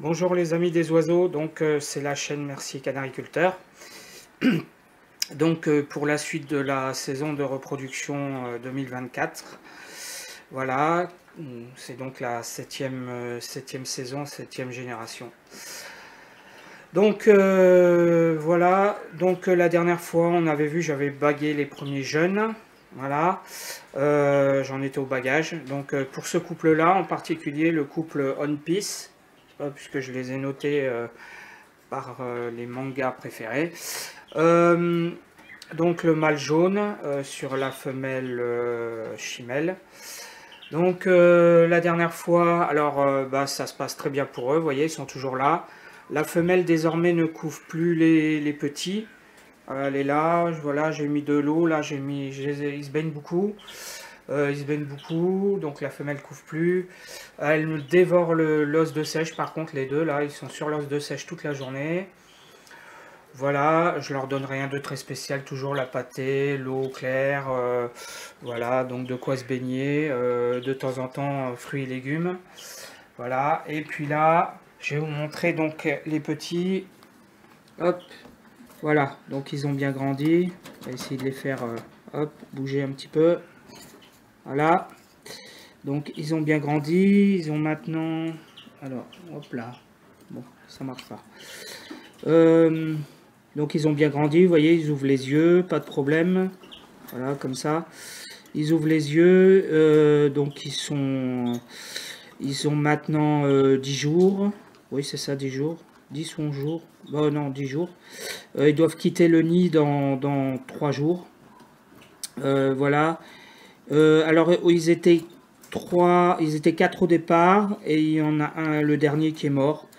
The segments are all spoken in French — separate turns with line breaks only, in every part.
Bonjour les amis des oiseaux, donc c'est la chaîne Merci Canariculteur. Donc pour la suite de la saison de reproduction 2024, voilà, c'est donc la septième saison, septième génération. Donc voilà, donc la dernière fois on avait vu, j'avais bagué les premiers jeunes, voilà, j'en étais au bagage. Donc pour ce couple là en particulier, le couple On Peace, puisque je les ai notés par les mangas préférés. Donc le mâle jaune sur la femelle chimelle. Donc la dernière fois, alors ça se passe très bien pour eux, vous voyez, ils sont toujours là. La femelle désormais ne couvre plus les petits. Elle est là, voilà, j'ai mis de l'eau, là ils se baignent beaucoup. Donc la femelle couvre plus. Elle dévore l'os de sèche, par contre les deux là, ils sont sur l'os de sèche toute la journée. Voilà, je leur donne rien de très spécial, toujours la pâtée, l'eau claire, voilà, donc de quoi se baigner, de temps en temps fruits et légumes. Voilà, et puis là, je vais vous montrer donc les petits. Hop, voilà, donc ils ont bien grandi. On va essayer de les faire hop, bouger un petit peu. Voilà, donc ils ont bien grandi, ils ont maintenant... Alors, hop là, bon, ça marche pas. Donc ils ont bien grandi, vous voyez, ils ouvrent les yeux, pas de problème. Voilà, comme ça. Ils ouvrent les yeux, donc ils ont maintenant 10 jours. Oui, c'est ça, 10 jours. 10 ou 11 jours. Oh non, 10 jours. Ils doivent quitter le nid dans 3 jours. Voilà. Alors, ils étaient 4 au départ, et il y en a un, le dernier, qui est mort.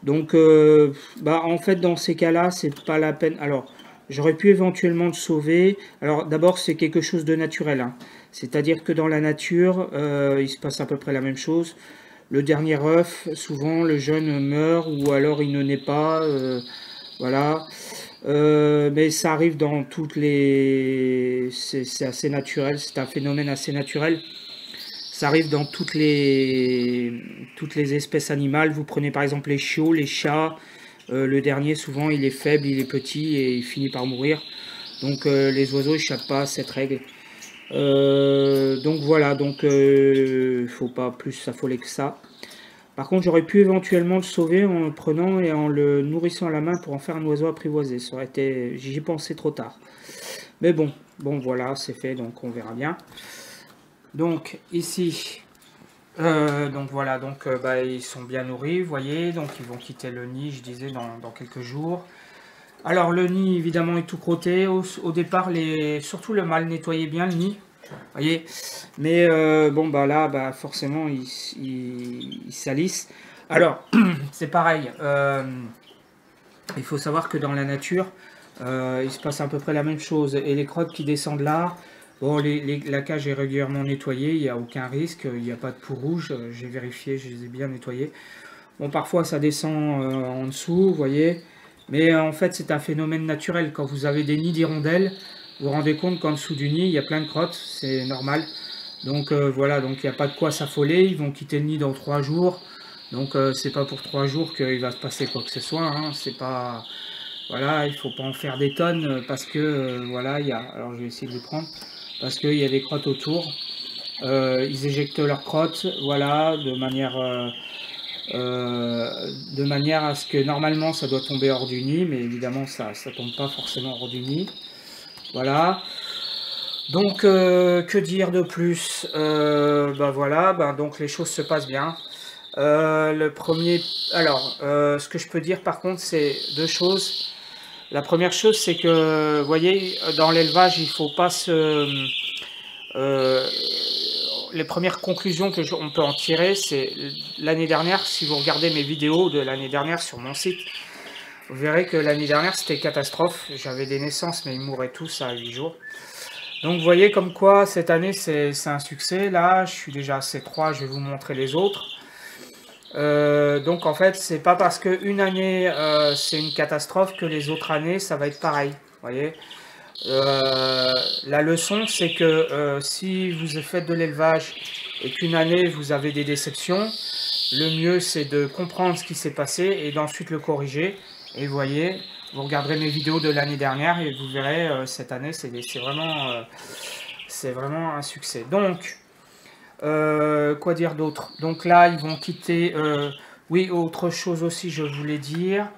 Donc, en fait, dans ces cas-là, c'est pas la peine. Alors, j'aurais pu éventuellement le sauver. Alors, d'abord, c'est quelque chose de naturel, hein. C'est-à-dire que dans la nature, il se passe à peu près la même chose. Le dernier œuf, souvent, le jeune meurt ou alors il ne naît pas. Voilà. Mais ça arrive dans toutes les... C'est assez naturel, c'est un phénomène assez naturel. Ça arrive dans toutes les espèces animales. Vous prenez par exemple les chiots, les chats. Le dernier, souvent, il est faible, il est petit et il finit par mourir. Donc les oiseaux n'échappent pas à cette règle. Donc voilà, donc faut pas plus s'affoler que ça. Par contre, j'aurais pu éventuellement le sauver en le prenant et en le nourrissant à la main pour en faire un oiseau apprivoisé. Ça aurait été, j'y ai pensé trop tard. Mais bon, voilà, c'est fait, donc on verra bien. Donc ici, donc voilà, donc ils sont bien nourris, vous voyez, donc ils vont quitter le nid, je disais, dans quelques jours. Alors le nid évidemment est tout crotté. Au départ, surtout le mâle nettoyait bien le nid, vous voyez. Mais là, forcément, il salisse. Alors, c'est pareil. Il faut savoir que dans la nature, il se passe à peu près la même chose. Et les crottes qui descendent là, bon, la cage est régulièrement nettoyée, il n'y a aucun risque, il n'y a pas de peau rouge, j'ai vérifié, je les ai bien nettoyés. Bon, parfois ça descend en dessous, vous voyez, mais en fait c'est un phénomène naturel. Quand vous avez des nids d'hirondelles, vous vous rendez compte qu'en dessous du nid, il y a plein de crottes, c'est normal. Donc voilà, donc il n'y a pas de quoi s'affoler, ils vont quitter le nid dans 3 jours. Donc c'est pas pour 3 jours qu'il va se passer quoi que ce soit, hein. C'est pas... Voilà, il faut pas en faire des tonnes parce que voilà, il y a... Alors je vais essayer de le prendre parce qu'il y a des crottes autour. Ils éjectent leurs crottes, voilà, de manière à ce que normalement ça doit tomber hors du nid, mais évidemment ça tombe pas forcément hors du nid. Voilà. Donc que dire de plus? Voilà, donc les choses se passent bien. Le premier, alors ce que je peux dire par contre, c'est 2 choses. La première chose, c'est que, vous voyez, dans l'élevage, il faut pas se... les premières conclusions qu'on peut en tirer, c'est l'année dernière, si vous regardez mes vidéos de l'année dernière sur mon site, vous verrez que l'année dernière, c'était catastrophe. J'avais des naissances, mais ils mouraient tous à 8 jours. Donc vous voyez comme quoi, cette année, c'est un succès. Là, je suis déjà à C3, je vais vous montrer les autres. Donc en fait, c'est pas parce qu'une année c'est une catastrophe que les autres années ça va être pareil. Vous voyez, la leçon c'est que si vous faites de l'élevage et qu'une année vous avez des déceptions, le mieux c'est de comprendre ce qui s'est passé et d'ensuite le corriger. Et vous voyez, vous regarderez mes vidéos de l'année dernière et vous verrez, cette année c'est vraiment un succès. Donc, quoi dire d'autre? Donc là, ils vont quitter... oui, autre chose aussi, je voulais dire.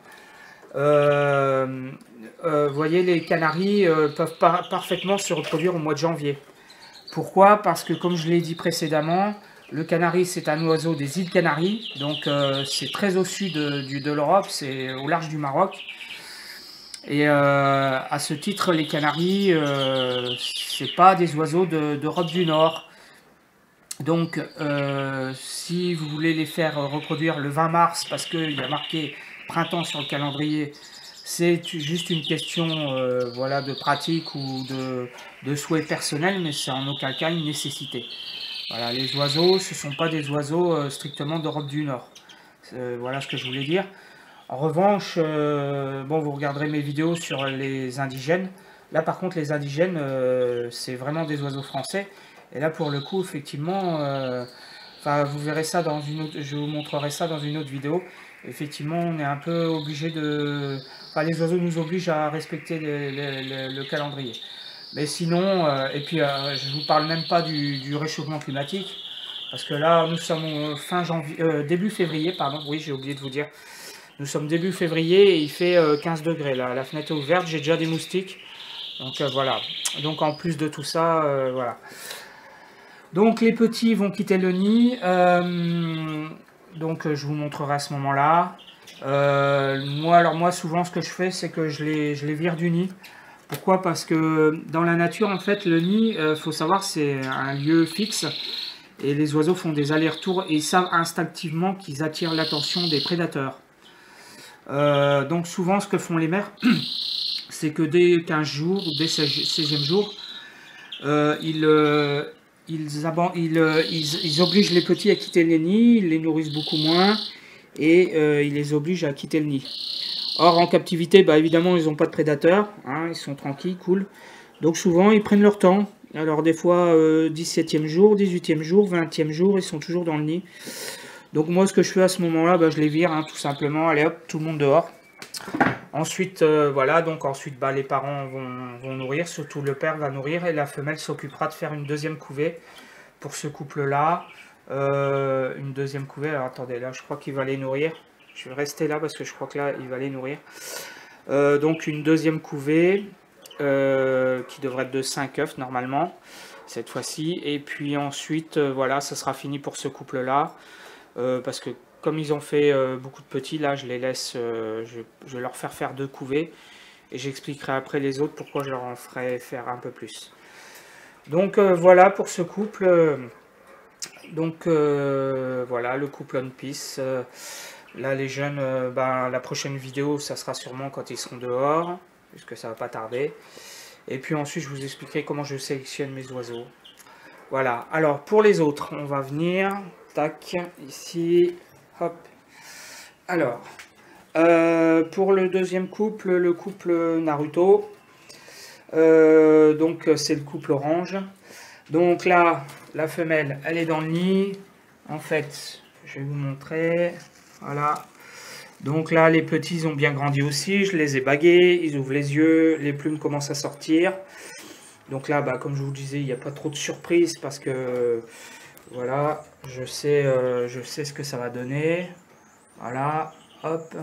Vous voyez, les Canaries peuvent parfaitement se reproduire au mois de janvier. Pourquoi? Parce que, comme je l'ai dit précédemment, le canari, c'est un oiseau des îles Canaries. Donc, c'est très au sud de l'Europe, c'est au large du Maroc. Et à ce titre, les Canaries, c'est pas des oiseaux d'Europe du Nord. Donc, si vous voulez les faire reproduire le 20 mars, parce qu'il y a marqué printemps sur le calendrier, c'est juste une question voilà, de pratique ou de souhait personnel, mais c'est en aucun cas une nécessité. Voilà, les oiseaux, ce ne sont pas des oiseaux strictement d'Europe du Nord. Voilà ce que je voulais dire. En revanche, bon, vous regarderez mes vidéos sur les indigènes. Là, par contre, les indigènes, c'est vraiment des oiseaux français. Et là, pour le coup, effectivement, enfin, vous verrez ça dans une autre, je vous montrerai ça dans une autre vidéo. Effectivement, on est un peu obligé de... Enfin, les oiseaux nous obligent à respecter le calendrier. Mais sinon, et puis je ne vous parle même pas du réchauffement climatique. Parce que là, nous sommes fin janvier, début février, pardon, oui, j'ai oublié de vous dire. Nous sommes début février et il fait 15 degrés. Là, la fenêtre est ouverte, j'ai déjà des moustiques. Donc voilà. Donc en plus de tout ça, voilà. Donc les petits vont quitter le nid. Donc je vous montrerai à ce moment-là. Moi, souvent, ce que je fais, c'est que je les vire du nid. Pourquoi? Parce que dans la nature, en fait, le nid, faut savoir, c'est un lieu fixe. Et les oiseaux font des allers-retours et ils savent instinctivement qu'ils attirent l'attention des prédateurs. Donc souvent, ce que font les mères, c'est que dès 15 jours ou dès 16e jour, ils obligent les petits à quitter les nids, ils les nourrissent beaucoup moins et ils les obligent à quitter le nid. Or, en captivité, bah, évidemment, ils n'ont pas de prédateurs, hein, ils sont tranquilles, cool. Donc souvent, ils prennent leur temps. Alors des fois, 17e jour, 18e jour, 20e jour, ils sont toujours dans le nid. Donc moi, ce que je fais à ce moment-là, bah, je les vire, hein, tout simplement. Allez hop, tout le monde dehors. Ensuite, voilà, donc ensuite, bah, les parents vont nourrir, surtout le père va nourrir et la femelle s'occupera de faire une deuxième couvée pour ce couple-là. Une deuxième couvée, alors attendez, là, je crois qu'il va les nourrir. Je vais rester là parce que je crois que là, il va les nourrir. Donc une deuxième couvée qui devrait être de 5 œufs normalement, cette fois-ci. Et puis ensuite, voilà, ça sera fini pour ce couple-là. Parce que comme ils ont fait beaucoup de petits, là je les laisse, je vais leur faire 2 couvées et j'expliquerai après les autres pourquoi je leur en ferai faire un peu plus. Donc voilà pour ce couple. Donc voilà le couple One Piece. Là les jeunes, ben, la prochaine vidéo ça sera sûrement quand ils seront dehors, puisque ça va pas tarder. Et puis ensuite je vous expliquerai comment je sélectionne mes oiseaux. Voilà, alors pour les autres, on va venir, tac, ici, hop. Alors, pour le deuxième couple, le couple Naruto, donc c'est le couple orange. Donc là, la femelle, elle est dans le nid. En fait, je vais vous montrer, voilà. Donc là, les petits ils ont bien grandi aussi, je les ai bagués, ils ouvrent les yeux, les plumes commencent à sortir. Donc là, bah, comme je vous disais, il n'y a pas trop de surprise parce que voilà, je sais ce que ça va donner. Voilà, hop.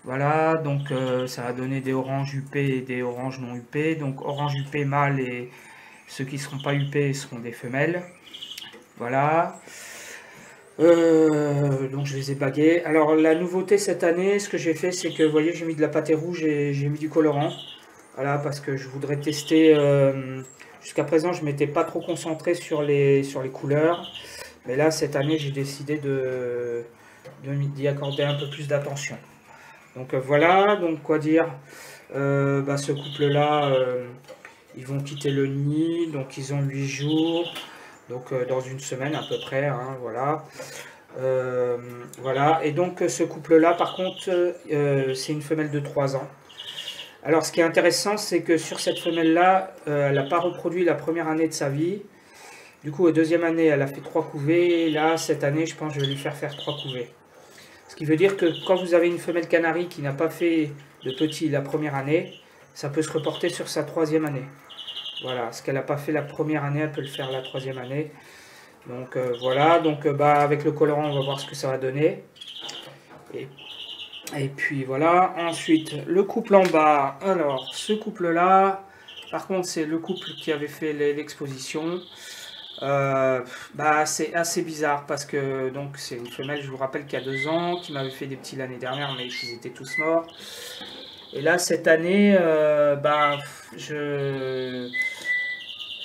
Voilà, donc ça va donner des oranges huppés et des oranges non huppés. Donc orange huppé mâle et ceux qui ne seront pas huppés seront des femelles. Voilà. Donc je les ai bagués. Alors la nouveauté cette année, ce que j'ai fait, c'est que vous voyez, j'ai mis de la pâtée rouge et j'ai mis du colorant. Voilà, parce que je voudrais tester. Jusqu'à présent, je ne m'étais pas trop concentré sur les couleurs. Mais là, cette année, j'ai décidé d'y accorder un peu plus d'attention. Donc voilà, donc quoi dire. Bah, ce couple-là, ils vont quitter le nid. Donc ils ont 8 jours. Donc dans une semaine à peu près. Hein, voilà. Voilà. Et donc ce couple-là, par contre, c'est une femelle de 3 ans. Alors, ce qui est intéressant, c'est que sur cette femelle-là, elle n'a pas reproduit la première année de sa vie. Du coup, deuxième année, elle a fait 3 couvées. Et là, cette année, je pense que je vais lui faire 3 couvées. Ce qui veut dire que quand vous avez une femelle canari qui n'a pas fait de petits la première année, ça peut se reporter sur sa troisième année. Voilà, ce qu'elle n'a pas fait la première année, elle peut le faire la troisième année. Donc voilà, donc avec le colorant, on va voir ce que ça va donner. Et puis voilà, ensuite le couple en bas. Alors, ce couple-là, par contre, c'est le couple qui avait fait l'exposition. C'est assez bizarre parce que donc c'est une femelle, je vous rappelle, qui a 2 ans, qui m'avait fait des petits l'année dernière, mais ils étaient tous morts. Et là, cette année,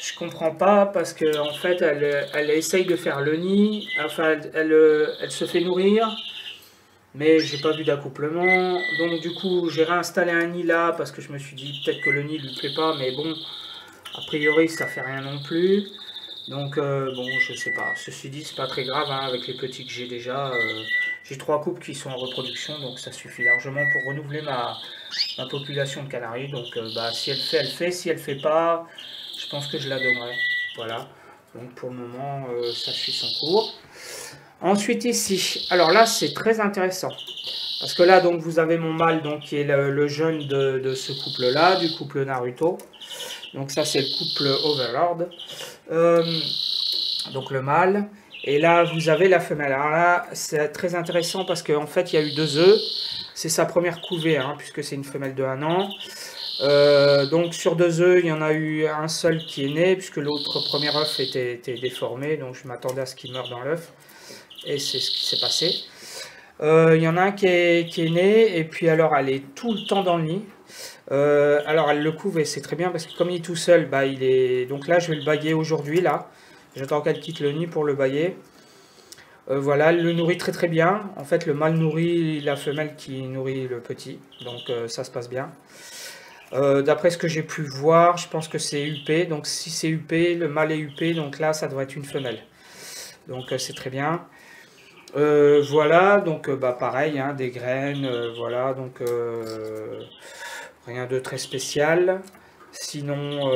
je comprends pas parce que en fait, elle essaye de faire le nid, enfin, elle se fait nourrir, mais j'ai pas vu d'accouplement. Donc du coup, j'ai réinstallé un nid là parce que je me suis dit peut-être que le nid lui plaît pas, mais bon, a priori, ça fait rien non plus. Donc bon, je sais pas. Ceci dit, c'est pas très grave hein, avec les petits que j'ai déjà. J'ai 3 couples qui sont en reproduction, donc ça suffit largement pour renouveler ma population de canaris. Donc si elle fait, elle fait. Si elle fait pas, je pense que je la donnerai. Voilà. Donc pour le moment, ça suit son cours. Ensuite ici, alors là c'est très intéressant. Parce que là donc vous avez mon mâle donc, qui est le jeune de ce couple là, du couple Naruto. Donc ça c'est le couple Overlord. Donc le mâle. Et là vous avez la femelle. Alors là c'est très intéressant parce qu'en fait il y a eu 2 œufs. C'est sa première couvée hein, puisque c'est une femelle de 1 an. Donc sur 2 œufs, il y en a eu un seul qui est né, puisque l'autre premier œuf était déformé, donc je m'attendais à ce qu'il meure dans l'œuf, et c'est ce qui s'est passé. Il y en a un qui est né, et puis alors elle est tout le temps dans le nid. Alors elle le couve et c'est très bien, parce que comme il est tout seul, il est... Donc là je vais le baguer aujourd'hui, là. J'attends qu'elle quitte le nid pour le baguer. Voilà, elle le nourrit très très bien. En fait le mâle nourrit la femelle qui nourrit le petit, donc ça se passe bien. D'après ce que j'ai pu voir, je pense que c'est UP. Donc si c'est UP, le mâle est UP, donc là ça devrait être une femelle. Donc c'est très bien. Voilà, donc pareil, hein, des graines, voilà, donc rien de très spécial. Sinon,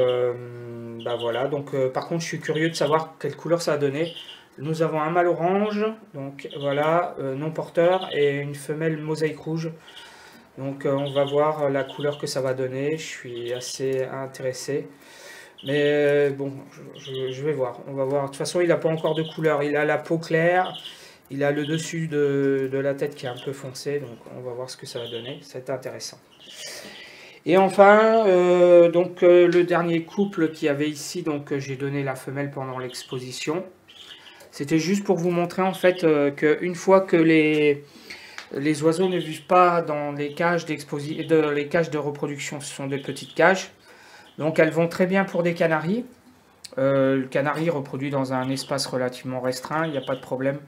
voilà, donc par contre je suis curieux de savoir quelle couleur ça a donné. Nous avons un mâle orange, donc voilà, non porteur, et une femelle mosaïque rouge. Donc on va voir la couleur que ça va donner, je suis assez intéressé. Mais bon, je vais voir, on va voir. De toute façon, il n'a pas encore de couleur, il a la peau claire, il a le dessus de la tête qui est un peu foncé, donc on va voir ce que ça va donner, c'est intéressant. Et enfin, le dernier couple qu'il y avait ici, donc j'ai donné la femelle pendant l'exposition. C'était juste pour vous montrer en fait qu'une fois que les oiseaux ne vivent pas dans les cages les cages de reproduction, ce sont des petites cages. Donc elles vont très bien pour des canaris. Le canari reproduit dans un espace relativement restreint, il n'y a pas de problème.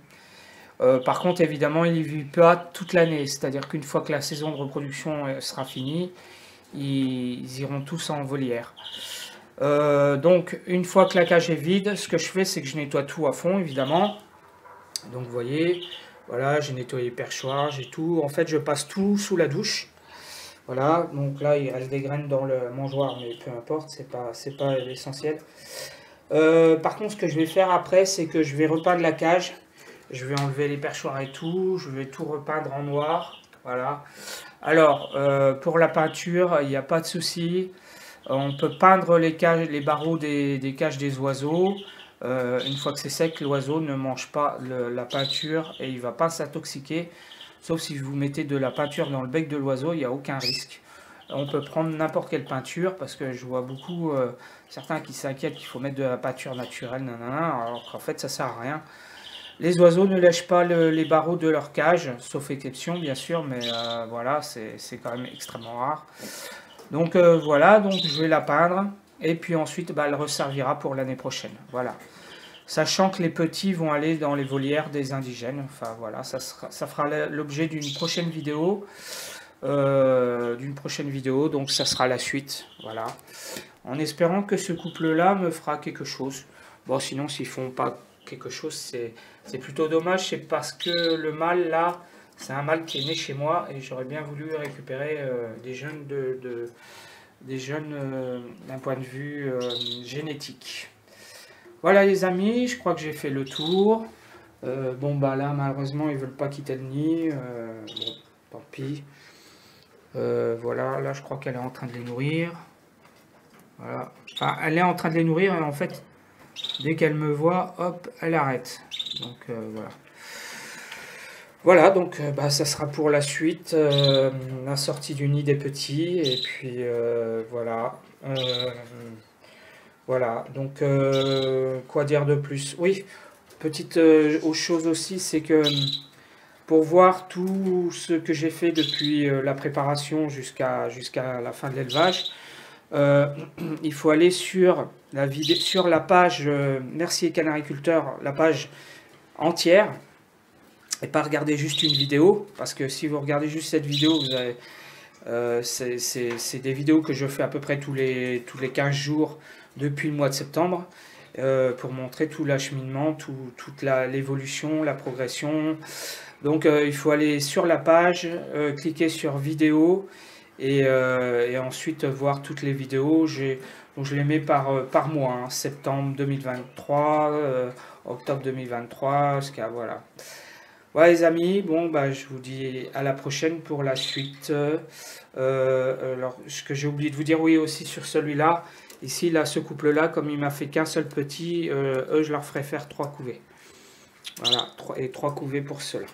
Par contre, évidemment, il ne vit pas toute l'année. C'est-à-dire qu'une fois que la saison de reproduction sera finie, ils iront tous en volière. Donc une fois que la cage est vide, ce que je fais, c'est que je nettoie tout à fond, évidemment. Donc vous voyez... Voilà, j'ai nettoyé les perchoirs, j'ai tout. En fait, je passe tout sous la douche. Voilà, donc là, il reste des graines dans le mangeoire, mais peu importe, c'est pas l'essentiel. Par contre, ce que je vais faire après, c'est que je vais repeindre la cage. Je vais enlever les perchoirs et tout. Je vais tout repeindre en noir. Voilà. Alors, pour la peinture, il n'y a pas de souci. On peut peindre les barreaux des cages des oiseaux. Une fois que c'est sec, l'oiseau ne mange pas la peinture et il ne va pas s'intoxiquer. Sauf si vous mettez de la peinture dans le bec de l'oiseau, il n'y a aucun risque. On peut prendre n'importe quelle peinture, parce que je vois beaucoup certains qui s'inquiètent qu'il faut mettre de la peinture naturelle, alors qu'en fait ça ne sert à rien. Les oiseaux ne lèchent pas les barreaux de leur cage, sauf exception bien sûr, mais voilà, c'est quand même extrêmement rare. Donc voilà, donc je vais la peindre. Et puis ensuite, elle resservira pour l'année prochaine. Voilà. Sachant que les petits vont aller dans les volières des indigènes. Enfin voilà, ça fera l'objet d'une prochaine vidéo. Donc ça sera la suite. Voilà. En espérant que ce couple-là me fera quelque chose. Bon, sinon, s'ils font pas quelque chose, c'est plutôt dommage. C'est parce que le mâle, là, c'est un mâle qui est né chez moi. Et j'aurais bien voulu récupérer des jeunes d'un point de vue génétique. Voilà les amis, je crois que j'ai fait le tour. Bon bah là malheureusement ils veulent pas quitter le nid. Bon, tant pis. Voilà, là je crois qu'elle est en train de les nourrir. Voilà. Enfin, elle est en train de les nourrir et en fait, dès qu'elle me voit, hop, elle arrête. Donc voilà. Voilà, donc bah, ça sera pour la suite, la sortie du nid des petits, et puis voilà. Voilà, donc quoi dire de plus? Oui, petite autre chose aussi, c'est que pour voir tout ce que j'ai fait depuis la préparation jusqu'à la fin de l'élevage, euh, il faut aller sur sur la page Mercier Canariculteur, la page entière, et pas regarder juste une vidéo, parce que si vous regardez juste cette vidéo, vous avez, c'est des vidéos que je fais à peu près tous les 15 jours depuis le mois de septembre, pour montrer tout l'acheminement, toute l'évolution, la progression. Donc il faut aller sur la page, cliquer sur vidéo, et ensuite voir toutes les vidéos. Donc je les mets par mois, hein, septembre 2023, octobre 2023, jusqu'à voilà. Voilà les amis, bon bah je vous dis à la prochaine pour la suite. Alors ce que j'ai oublié de vous dire, oui aussi sur celui-là, ici là ce couple-là, comme il m'a fait qu'un seul petit, eux je leur ferai faire 3 couvées. Voilà, 3 couvées pour cela.